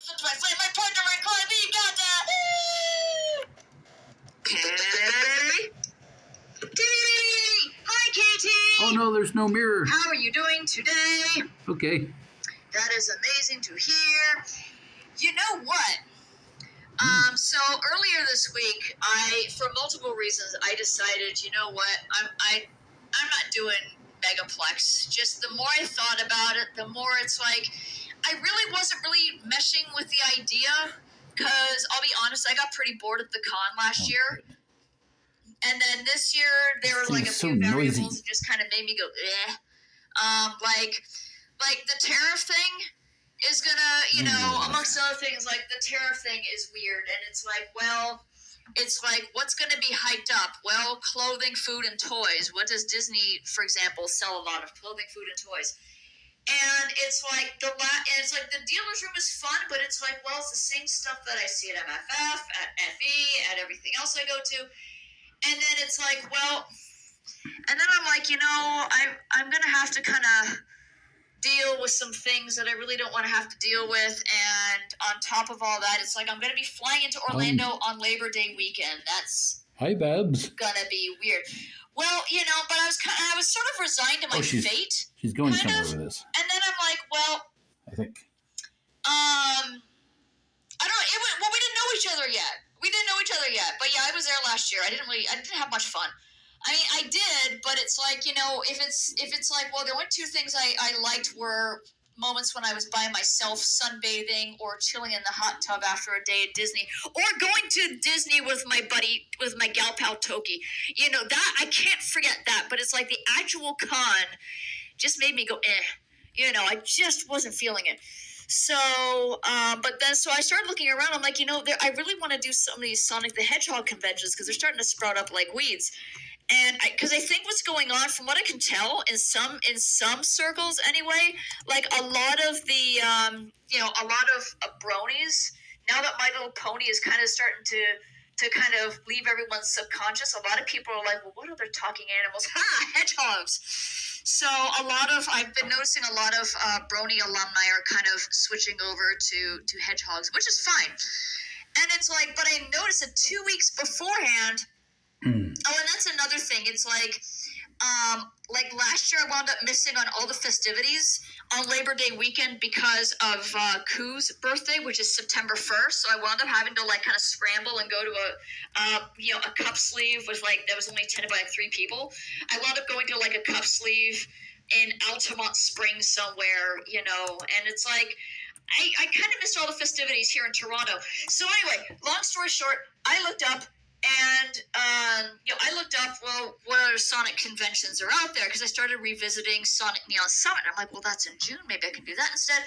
My partner, my client, we got Katie! Hi, Katie! Oh, no, there's no mirror. How are you doing today? Okay. That is amazing to hear. You know what? So earlier this week, for multiple reasons, I decided, you know what? I'm not doing Megaplex. Just the more I thought about it, the more it's like I really wasn't really meshing with the idea. Because I'll be honest, I got pretty bored at the con last year. And then this year, there were like a few variables that just kind of made me go, eh. Like the tariff thing is gonna, amongst other things, like the tariff thing is weird. And it's like, well, what's gonna be hyped up? Well, clothing, food, and toys. What does Disney, for example, sell a lot of? Clothing, food, and toys. And it's like the dealer's room is fun, but it's like, well, it's the same stuff that I see at MFF, at FE, at everything else I go to. And then it's like, well, and then I'm like, I'm gonna have to kind of deal with some things that I really don't want to have to deal with. And on top of all that, it's like I'm gonna be flying into Orlando on Labor Day weekend. That's hi, Babs. Gonna be weird. Well, but I was sort of resigned to my fate. She's going somewhere with this. And then I'm like, well, I think. I don't know. Well, we didn't know each other yet. But yeah, I was there last year. I didn't have much fun. I mean, I did, but it's like, if it's like, well, the only two things I liked were moments when I was by myself sunbathing or chilling in the hot tub after a day at Disney, or going to Disney with my gal pal Toki. That I can't forget that, but it's like the actual con just made me go, eh. I just wasn't feeling it. So, but then, so I started looking around. I'm like, I really want to do some of these Sonic the Hedgehog conventions because they're starting to sprout up like weeds. And because I think what's going on, from what I can tell, in some circles anyway, like a lot of the, bronies, now that My Little Pony is kind of starting to kind of leave everyone's subconscious, a lot of people are like, well, what other talking animals? Ha! Hedgehogs! So I've been noticing a lot of brony alumni are kind of switching over to hedgehogs, which is fine. And it's like, but I noticed that 2 weeks beforehand. Oh, and that's another thing. It's like last year I wound up missing on all the festivities on Labor Day weekend because of Koo's birthday, which is September 1st. So I wound up having to kind of scramble and go to a cup sleeve with that was only attended by 3 people. I wound up going to a cup sleeve in Altamont Springs somewhere, and it's like, I kind of missed all the festivities here in Toronto. So anyway, long story short, I looked up, well, what other Sonic conventions are out there? Because I started revisiting Sonic Neon Summit. I'm like, well, that's in June. Maybe I can do that instead.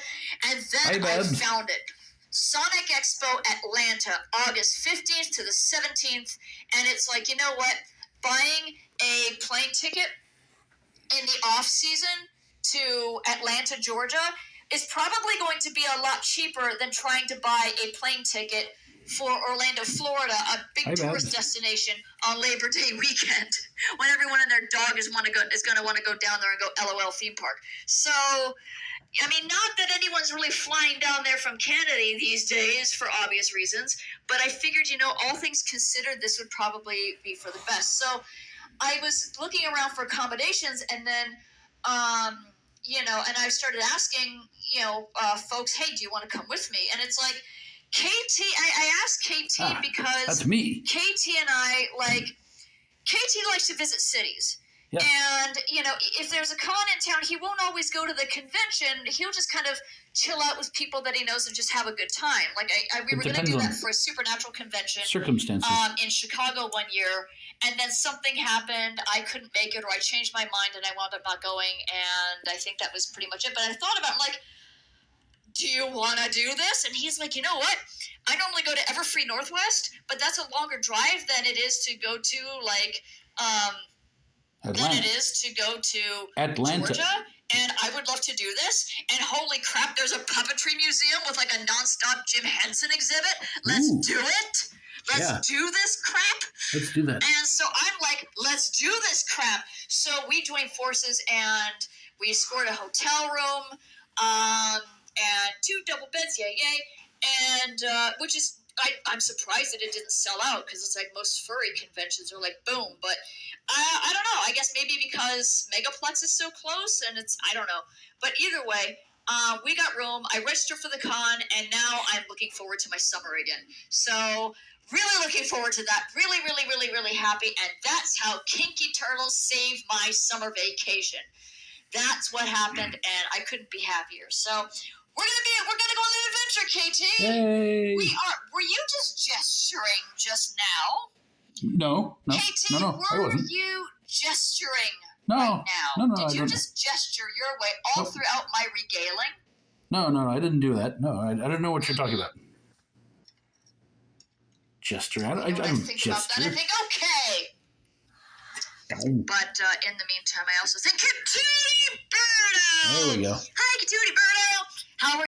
And then I found it. Sonic Expo Atlanta, August 15th to the 17th. And it's like, you know what? Buying a plane ticket in the off season to Atlanta, Georgia is probably going to be a lot cheaper than trying to buy a plane ticket for Orlando, Florida, a big tourist destination on Labor Day weekend, when everyone and their dog is going to want to go down there and go LOL theme park. So, I mean, not that anyone's really flying down there from Canada these days for obvious reasons, but I figured, all things considered, this would probably be for the best. So I was looking around for accommodations, and then, and I started asking, folks, hey, do you want to come with me? And it's like, KT, I asked KT because that's me. KT and I, KT likes to visit cities. Yeah. And, if there's a con in town, he won't always go to the convention. He'll just kind of chill out with people that he knows and just have a good time. We were going to do that for a Supernatural convention. Circumstances. In Chicago one year. And then something happened. I couldn't make it, or I changed my mind and I wound up not going. And I think that was pretty much it. But I thought about it, do you want to do this? And he's like, you know what? I normally go to Everfree Northwest, but that's a longer drive than it is to go to Atlanta. Georgia. And I would love to do this. And holy crap, there's a puppetry museum with a nonstop Jim Henson exhibit. Let's do it. Let's do this crap. Let's do that. And so I'm like, let's do this crap. So we joined forces and we scored a hotel room. And 2 double beds, yay. and which is I'm surprised that it didn't sell out because it's like most furry conventions are like boom. But I don't know. I guess maybe because Megaplex is so close, and I don't know. But either way, we got room. I registered for the con, and now I'm looking forward to my summer again. So really looking forward to that. Really, really, really, really happy. And that's how Kinky Turtles saved my summer vacation. That's what happened, and I couldn't be happier. So we're gonna go on an adventure, KT. Yay! Were you just gesturing just now? No. KT, I wasn't. were you gesturing No, right now? I Did you didn't. just gesture your way all throughout my regaling? No, I didn't do that. No, I don't know what you're talking about. Gesture. I don't think gesture. about that. I think, okay. But in the meantime, I also think, Katootie Birdo! There we go. Hi, Katootie Birdo! How are